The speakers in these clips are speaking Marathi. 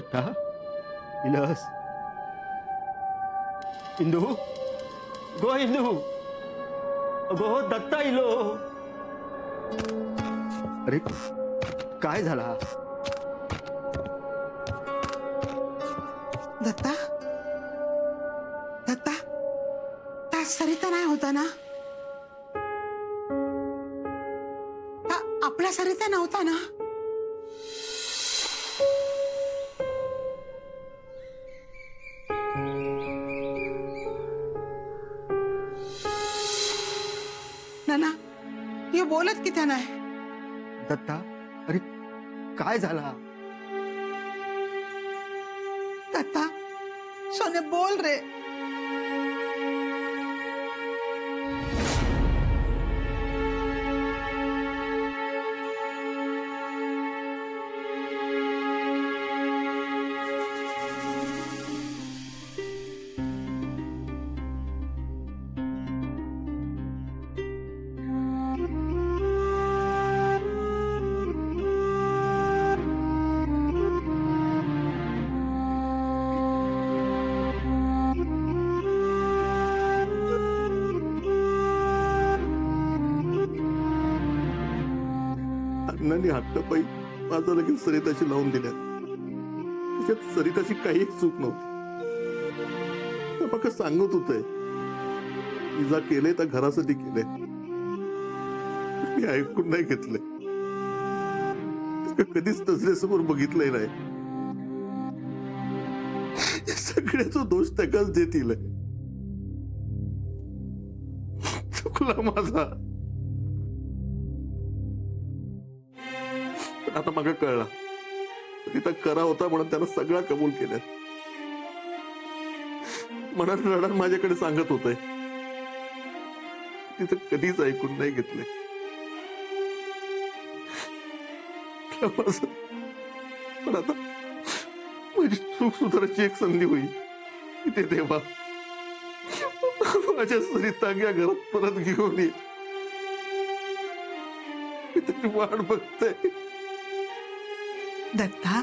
दत्ता इलस इंदू गो इंदू गो दत्ता इलो. अरे काय झाला? दत्ता दत्ता त्या सरिता नाही होता ना? आपला सरिता नव्हता ना? नाना ये बोलत की त्या नाही. दत्ता अरे काय झाला? दत्ता सोने बोल रे. अण्णांनी हट्टपायी माझं लगेच सरिताशी लावून दिल्या. त्याच्यात सरिताची काही एक चूक नव्हती. फक्त सांगत होते मी जा केलंय त्या घरासाठी केलंय. मी ऐकून नाही घेतलंय. कधीच नजरेसमोर बघितलंय नाही. सगळ्याचा दोष त्याकाच देतील. चुकला माझा. आता मग कळला तिथं करा होता म्हणून त्यानं सगळा कबूल केलं. मनात रडण माझ्याकडे सांगत होते तिथं कधीच ऐकून नाही घेतलंय. पण आता माझी चूक सुधारायची एक संधी होईल. ते देवा माझ्या सरिता या घरात परत घेऊन ये. मी त्याची वाट बघतोय. दत्ता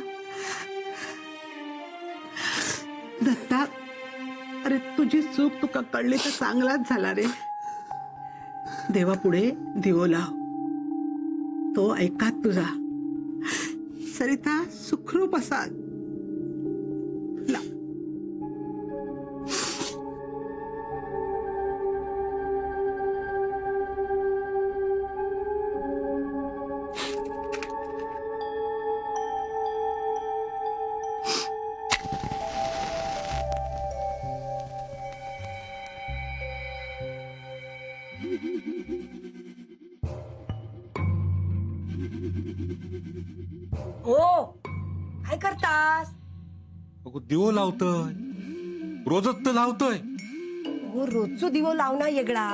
दत्ता अरे तुझी चूक तुका कळली तर चांगलाच झाला रे. देवापुढे दिवो लाव. तो ऐकात तुझा. सरिता सुखरूप असा लाव. हो काय करतास? अगो दिवो लावतोय. रोजच तर लावतोय. हो रोजचो दिवो लावना वेगळा,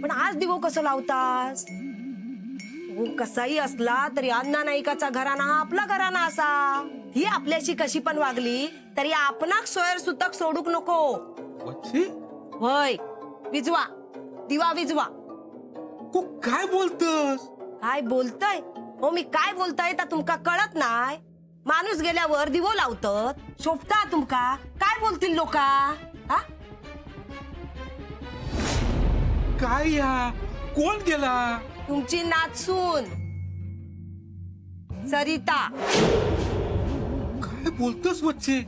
पण आज दिवो कसं लावतास? हो कसाही असला तरी अण्णा नाईकाचा घराणा हा आपला घराणा असा. ही आपल्याशी कशी पण वागली तरी आपणाक सोयर सुतक सोडूक नको. वच्छे होय विजवा दिवा विजवा. को काय बोलतस? काय बोलतय? हो मी काय बोलतय तर तुमका कळत नाही. माणूस गेल्यावर दिवो लावतात. शोभता तुमका? काय बोलतील लोका? हा काय या कोण गेला? तुमची नाचसून सरिता. काय बोलतस वच्छे?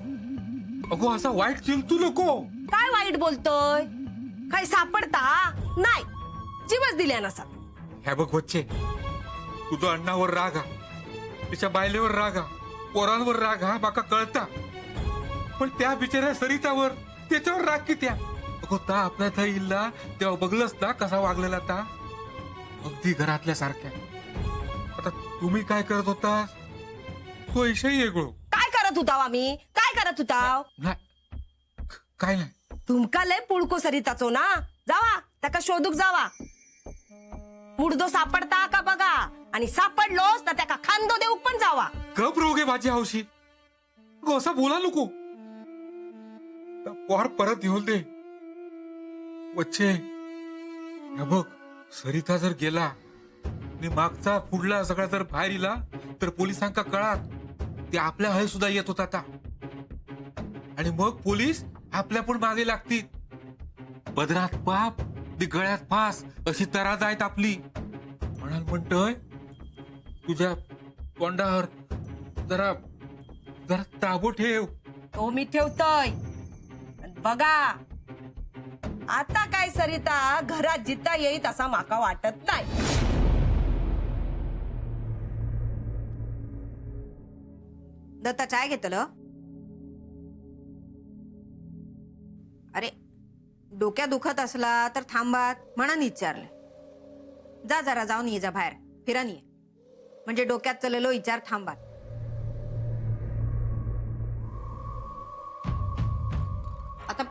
अगो असा वाईट चिंतू नको. काय वाईट बोलतोय? काय सापडता? नाही जीवच दिल्या नसा. हे बघ वच्छे, तुझं अण्णावर राग हा, तिच्या बायलेवर राग हा, पोरांवर राग हा माका कळता. पण त्या बिचाऱ्या सरितावर त्याच्यावर राग किती? अगो ता आपल्या थंय इल्ला तेव्हा बघलंस ना कसा वागलेला ता. अगदी घरातल्या सारख्या. आता तुम्ही काय करत होता? तो विषयी वेगळो. काय करत होता आम्ही? काय करत होता? नाही काय नाही. तुमका लय पुळको सरिताचो ना. जावा त्याका शोधूक जावा. मुडदो सापडता का बघा, आणि सापडलोस तर त्याका खांदो देऊक पण जावा. गप रोगे माझी हौशी. अगो असं बोला नको. पोर परत येऊन दे. वच्छे हे बघ, सरिता जर गेला आणि मागचा पुढला सगळा जर बाहेर इला तर पोलिसांका कळात ते आपल्या हय सुद्धा येत होता. आणि मग पोलीस आपल्या पण मागे लागतील. पदरात पाप ती गळ्यात फास अशी तराज आहेत आपली. म्हणाल म्हणतोय तुझ्या तोंडावर जरा जरा ताबो ठेव. तो मी ठेवतोय. पण बघा आता काय सरिता घरात जिता येईत असा माका वाटत नाही. दत्ता चाय घेतलं. अरे डोक्या दुखत असला तर थांबात म्हणून विचारले. जा जरा जाऊन ये, जा बाहेर फिरान ये, म्हणजे डोक्यात चलेलो विचार थांबात. आता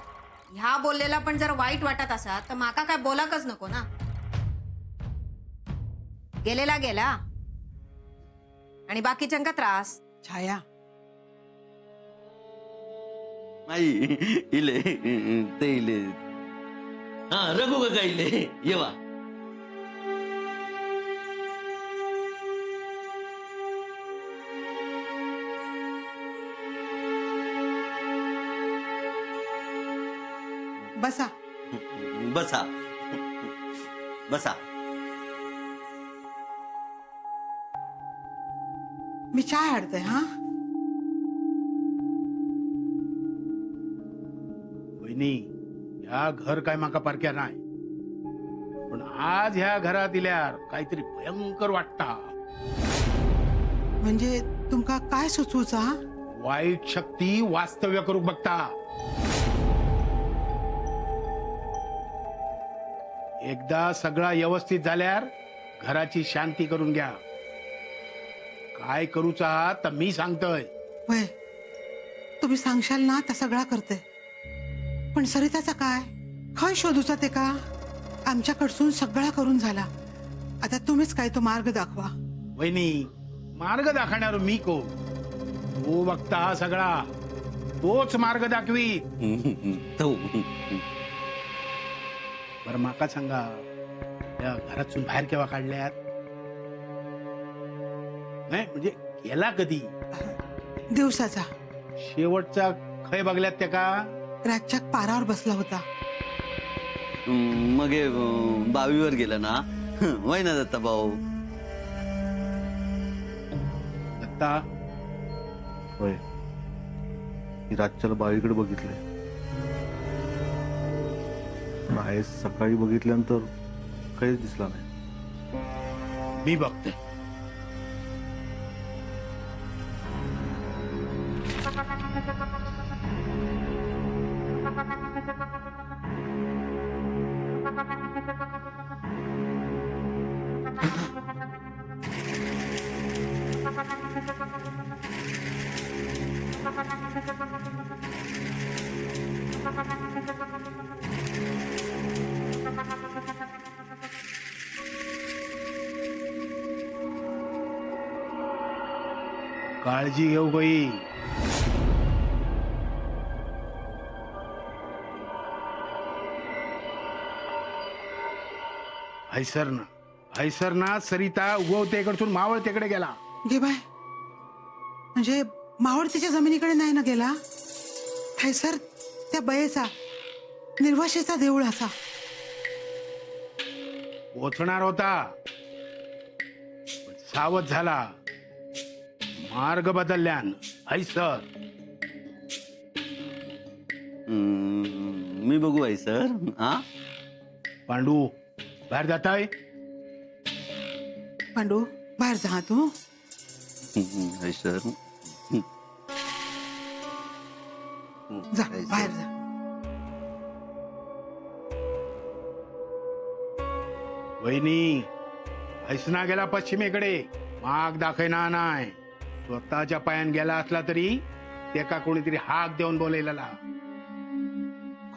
ह्या बोललेला पण जर वाईट वाटत असा तर माका काय बोलाकच नको ना. गेलेला गेला आणि बाकीच्यांका त्रास. छाया आई इले ते इले हा रघु काका इले येवा. बसा. बसा बसा. मी चाय आणते. हा वहिनी ह्या घर काय माका पारख्या नाही, पण आज ह्या घरात इल्यार काहीतरी भयंकर वाटता. म्हणजे तुमका काय सुचवूचा? वाईट शक्ती वास्तव्य करू बघता. एकदा सगळा व्यवस्थित झाल्यावर घराची शांती करून घ्या. काय करूचा तर मी सांगतोय. वय तुम्ही सांगशाल ना तर सगळा करते. पण सरिताचा काय खय शोधूचा ते का? आमच्याकडसून सगळा करून झाला. आता तुम्हीच काय तो मार्ग दाखवा. वहिनी मार्ग दाखवणार मी कोण? तो बघता हा सगळा तोच मार्ग दाखवी. तो बरं माका सांगा, त्या घरातून बाहेर केव्हा काढल्यात? नाही म्हणजे गेला कधी? दिवसाचा शेवटचा खय बघल्यात त्या का? रातच्या पारावर बसला होता. मग हे, बावीवर गेला ना वय ना दत्ता भाऊ. दत्ता होय मी रातच्याला बाईकडे बघितलंय. पण आहे सकाळी बघितल्यानंतर काहीच दिसला नाही. मी बघते. काळजी घेऊ बाई. हैसर ना सरिता उगवतेकडसून मावळतेकडे गेला. घे बाय. म्हणजे मावळतीच्या जमिनीकडे नाही ना गेला. थैसर त्या बयेचा निर्वाशीचा देऊळ असा पोचणार होता, पण सावध झाला. मार्ग बदलल्यान हैसर. मी बघू आई सर. हा पांडू बाहेर जाताय. पांडू बाहेर जा तू. आई सर. जा बाहेर जा. वहिनी हैसना गेला पश्चिमेकडे. माग दाखवणार नाही. स्वतःच्या पायान गेला असला तरी त्याका कोणीतरी हाक देऊन बोलायला.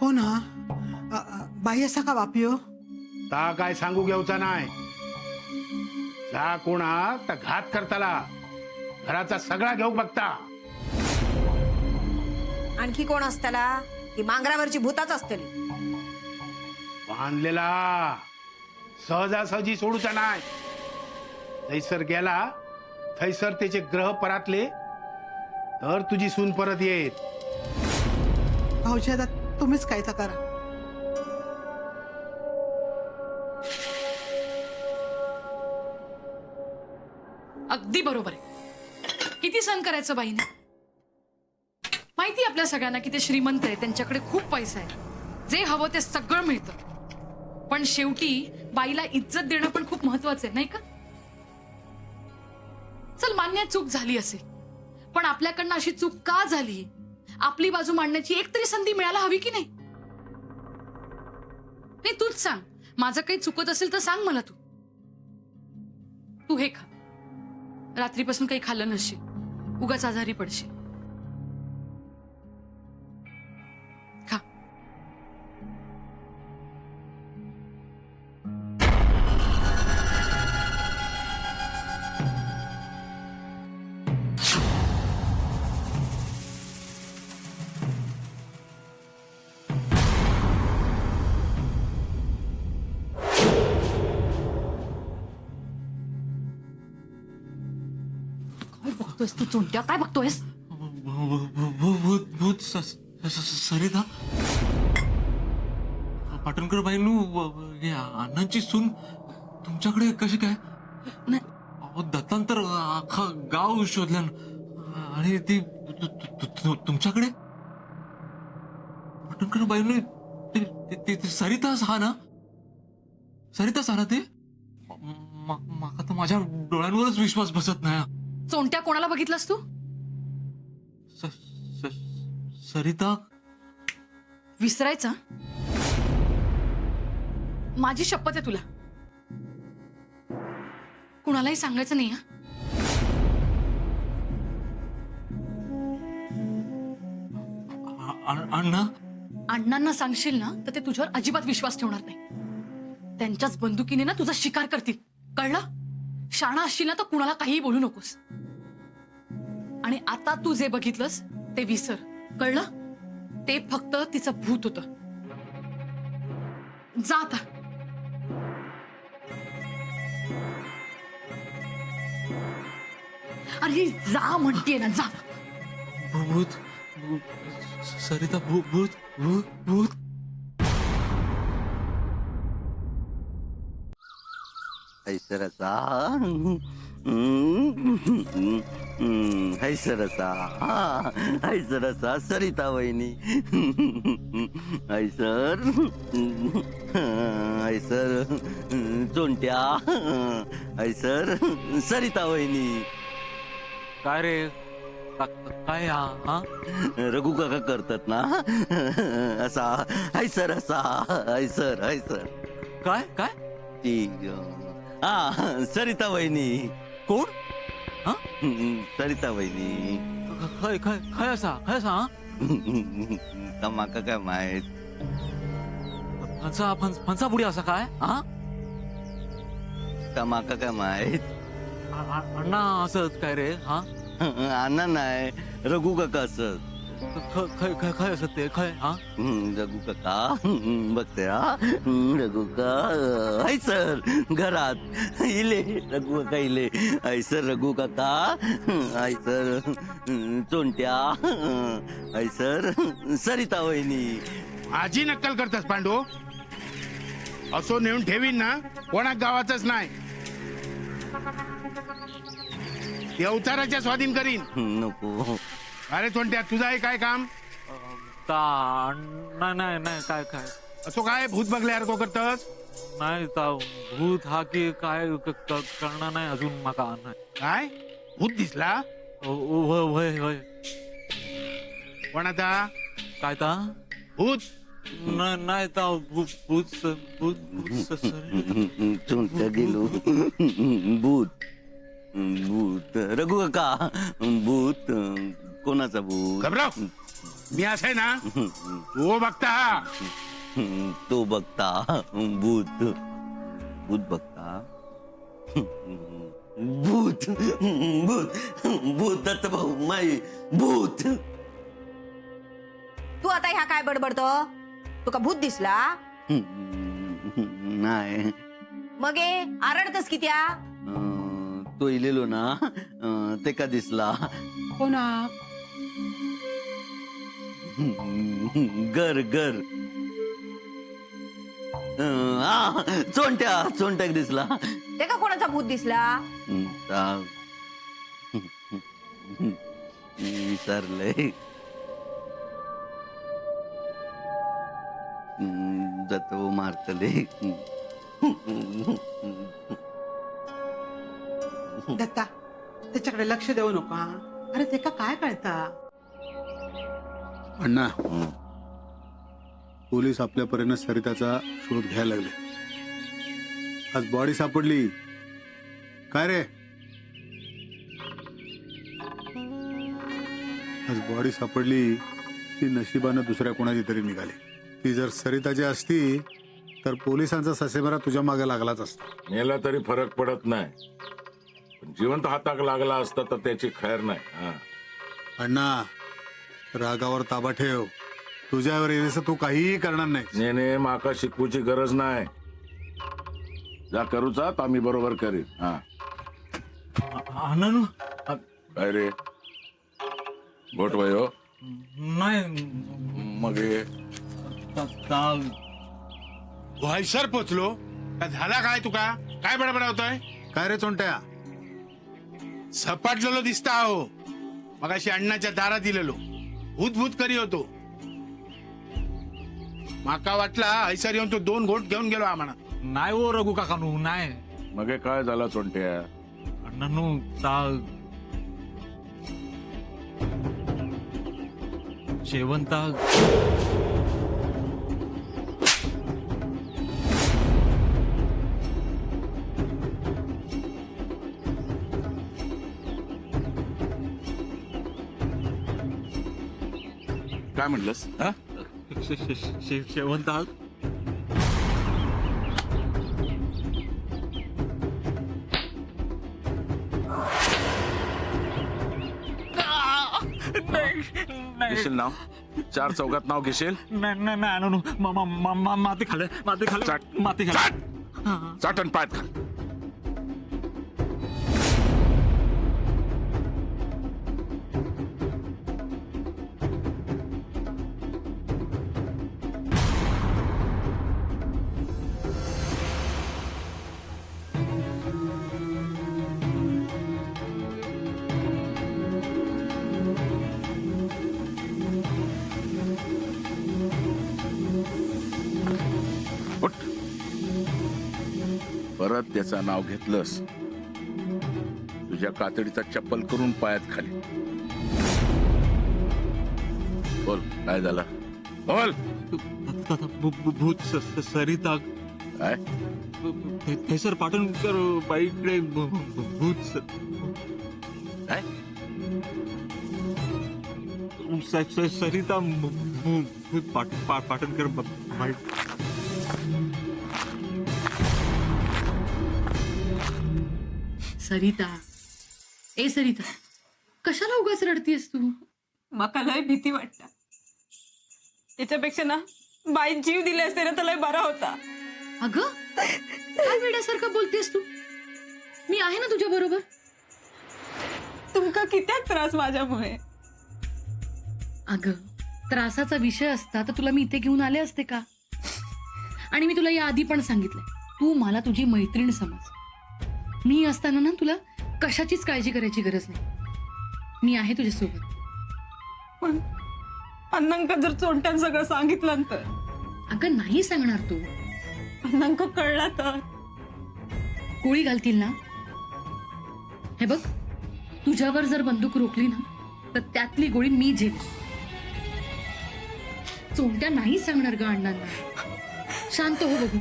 कोण हा? बाई असा का बापियो? ता काय सांगू घेऊचा नाही. जा कोणा तर घात करताला घराचा सगळा घेऊ बघता. आणखी कोण असताला? ही मांगरावरची भूताच असतली. बांधलेला सहजासहजी सोडूचा नाही. थैसर गेला, थैसर त्याचे ग्रह परातले तर तुझी सून परत येत. भाऊजी आता तुम्हीच काय तर करा. अगदी बरोबर आहे. किती सहन करायचं बाईने. माहिती आपल्या सगळ्यांना की ते श्रीमंत आहे, त्यांच्याकडे खूप पैसा आहे, जे हवं ते सगळं मिळतं. पण शेवटी बाईला इज्जत देणं पण खूप महत्वाचं आहे, नाही का? चल मान्य चूक झाली असेल, पण आपल्याकडनं अशी चूक का झाली, आपली बाजू मांडण्याची एक तरी संधी मिळायला हवी की नाही? नाही तूच सांग, माझं काही चुकत असेल तर सांग मला. तू हे खा, रात्रीपासून काही खाल्लं नसशील, उगाच आजारी पडशील. खा. काय बघतोयस तू चोंट्या, काय बघतोयस? भूत भूत सरिता पाटणकर बाईंनू हे अण्णांची सून तुमच्याकडे कशी काय? नाही. अहो दत्तांतर अख्खा गाव शोधल्यान आणि ती तुमच्याकडे पाटणकर बाईंनी ते सरिताच हा ना? सरिताच हा ना ते? माका तर माझ्या डोळ्यांवरच विश्वास बसत नाही. चोंट्या कोणाला बघितलंस तू? सरिता विसरायचा? माझी शपथ आहे तुला, कुणालाही सांगायचं नाही. अण्णा अण्णांना सांगशील ना तर ते तुझ्यावर अजिबात विश्वास ठेवणार नाही. त्यांच्याच बंदुकीने ना तुझा शिकार करतील, कळलं? शाणा असशील ना तर कुणाला काहीही बोलू नकोस. आणि आता तू जे बघितलंस ते विसर, कळलं? ते फक्त तिचं भूत होतं. जा आता. अरे जा म्हणतेय ना, जा. भूत सरिता भूत भूत भूत. हैसरसा हैसरसा हैसरसा सरिता वहिनी हैसर हैसर चोंट्या हैसर सरिता वहिनी. काय रे काय हा? रघु काका करतात ना असा हैसर असा हैसर हैसर. काय काय ती हा सरिता वहिनी. कोण? सरिता वहिनी. काय काय काय असा काय असा? माका काय माहित. फणसा पुढे असा काय हा? माका काय माहित. अण्णा असत काय रे हा? अण्णा नाही रघु काका असत. काय असत ते काय हा? रघु काका बघते हा. रघु का हैसर घरात इले रघु काका इले हैसर रघु काका हैसर चोंट्या हैसर सरिता वहिनी. माझी नक्कल करतास पांडू? असो नेऊन ठेवीन ना, कोणाक गावाचाच नाही. ते अवताराच्या स्वाधीन करीन. नको. अरे चोंट्या तुझं आहे काय काम? नाही नाही नाही काय काय असो काय भूत बघल्यासारखं करतस? नाही भूत हा की काय करणार नाही अजून माका नाही. काय भूत दिसला? होय होय. पण आता काय ता? भूत नाही भूत भूत भूत चोंट्या गेलो. भूत भूत रघु काका भूत. कोणाचा भूत? घबराव मी असे ना तो बघता. तो बघता भूत. भूत बघता. भूत भूत भूत दत्त भाऊ माई भूत. तू आता ह्या काय बडबडतो? तुका भूत दिसला? नाही. मग आरडतस कित्या? तो इलेलो ना ते का दिसला. हो ना. गर गर चोंट्या चोंट्याक दिसला ते का कोणाचा भूत दिसला? विसरले जातो मारतले दत्ता त्याच्याकडे लक्ष देऊ नका. अरे ते का काय कळता. अण्णा पोलीस आपल्या परीने सरिताचा शोध घ्यायला लागले. आज बॉडी सापडली. काय रे, आज बॉडी सापडली ती नशिबानं दुसऱ्या कोणाची तरी निघाली. ती जर सरिताची असती तर पोलिसांचा ससेमरा तुझ्या मागे लागलाच असता. मेला तरी फरक पडत नाही, पण जिवंत हाताक लागला असता तर त्याची खैर नाही. हा. अण्णा रागावर ताबा ठेव. तुझ्यावर येण्याचं तू काहीही करणार नाही. नेने माका शिकवूची गरज नाही. जा करूचा तर आम्ही बरोबर करीन. हा अण्णानू काय रे गोट वयो नाही मग हे व्हायसर पोचलो का झाला काय तुका? काय बडबडावतोय? काय रे चोंट्या, सपाटलेलो दिसता हो. मगाशी अण्णाच्या दारात दिलेलो भूत भूत करी होतो. माका वाटला ऐसर येऊन तो 2 घोट घेऊन गेलो आम्हाला. नाही हो रघु काकानू नाही. मग हे काय झाला चोंट्या? अण्णानू शेवंता काय म्हटलंस? हा शेवंता घेशील नाव? 4 चौकात नाव घेशील? नाही अण्णानू माती खाल्ले चाट. माती चाट चाटण पायात घाल. उठ. परत त्याचं नाव घेतलंस तुझ्या कातडीचा चप्पल करून पायात खाली. बोल काय झालं? बोल. भूत सरिता काय? सर पाटणकर बाईकडे भूत काय? सरिता भूत पाटणकर बाई. सरिता, ए सरिता, कशाला उगाच रडतीयस तू? माका लय भीती वाटता. त्याच्यापेक्षा ना बाई जीव दिले असते ना तर लय बरा होता. अगं काय वेड्यासारखं बोलतेस तू? मी आहे ना तुझ्या बरोबर. तुमका कित्याक त्रास माझ्यामुळे? अगं त्रासाचा विषय असता तर तुला मी इथे घेऊन आले असते का? आणि मी तुला या आधी पण सांगितलंय, तू मला तुझी मैत्रीण समज. मी असताना ना तुला कशाचीच काळजी करायची गरज नाही. मी आहे तुझ्यासोबत. पण अण्णांका जर चोंट्यान सगळं सांगितलं तर? अगं नाही सांगणार तू. अण्णांका कळला तर? गोळी घालतील ना. हे बघ, तुझ्यावर जर बंदूक रोखली ना तर त्यातली गोळी मी झेल. चोंट्या नाही सांगणार ग अण्णांना. शांत हो बघू.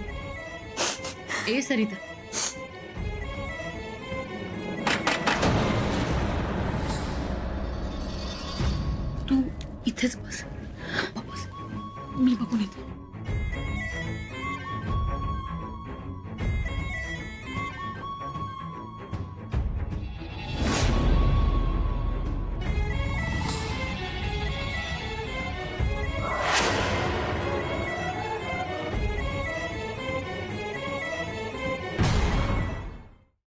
ए सरिता, तू इथेच बस. मी बघून येते.